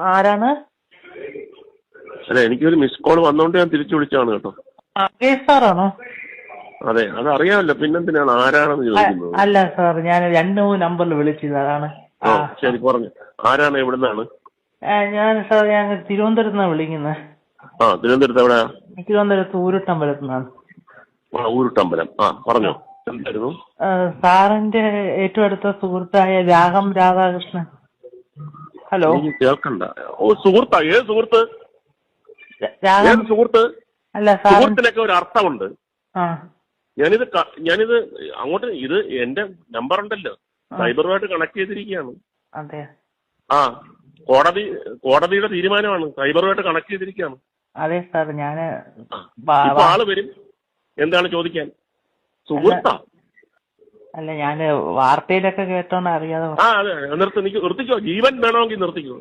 ആരാണ്? അല്ല, എനിക്കൊരു മിസ് കോൾ വന്നോണ്ട് ഞാൻ തിരിച്ചു വിളിച്ചാണ് കേട്ടോ. സാറാണോ? അതെ, അതറിയാമല്ലോ, പിന്നെന്തിനാണ് ആരാണെന്ന് ചോദിക്കുന്നത്? അല്ല സാർ, ഞാൻ 2-3 നമ്പറിൽ വിളിച്ചത്, അതാണ്. ശരി, പറഞ്ഞു. ആരാണ്, എവിടുന്നാണ്? ഞാൻ തിരുവനന്തപുരത്ത് നിന്നാണ് വിളിക്കുന്നത്. തിരുവനന്തപുരത്ത് എവിടെയാ? തിരുവനന്തപുരത്ത് ഊരുട്ടമ്പലത്ത് നിന്നാണ്. ഊരുട്ടമ്പലം. പറഞ്ഞോ, എന്തായിരുന്നു? സാറിന്റെ ഏറ്റവും അടുത്ത സുഹൃത്തായ രാഗം രാധാകൃഷ്ണൻ. ഹലോ, എനിക്ക് കേൾക്കണ്ട. സുഹൃത്താ? ഏത് സുഹൃത്ത്? രാഗം. ഏത് സുഹൃത്ത്? അല്ല, സുഹൃത്തിനൊക്കെ ഒരു അർത്ഥമുണ്ട്. ഞാനിത് അങ്ങോട്ട്, ഇത് എന്റെ നമ്പർ ഉണ്ടല്ലോ, സൈബറുമായിട്ട് കണക്ട് ചെയ്തിരിക്കുകയാണ്. അതെ. കോടതിയുടെ തീരുമാനമാണ്, സൈബറുമായിട്ട് കണക്ട് ചെയ്തിരിക്കുകയാണ്. അതെ സാർ, ഞാന് ഇപ്പൊ ആള് വരും. എന്താണ് ചോദിക്കാൻ? സുഹൃത്താ? അല്ല, ഞാന് വാർത്തയിലൊക്കെ കേട്ടോണ്ട് അറിയാതെ. അതെ, നിർത്തിക്കോ. ജീവൻ വേണമെങ്കിൽ നിർത്തിക്കോ.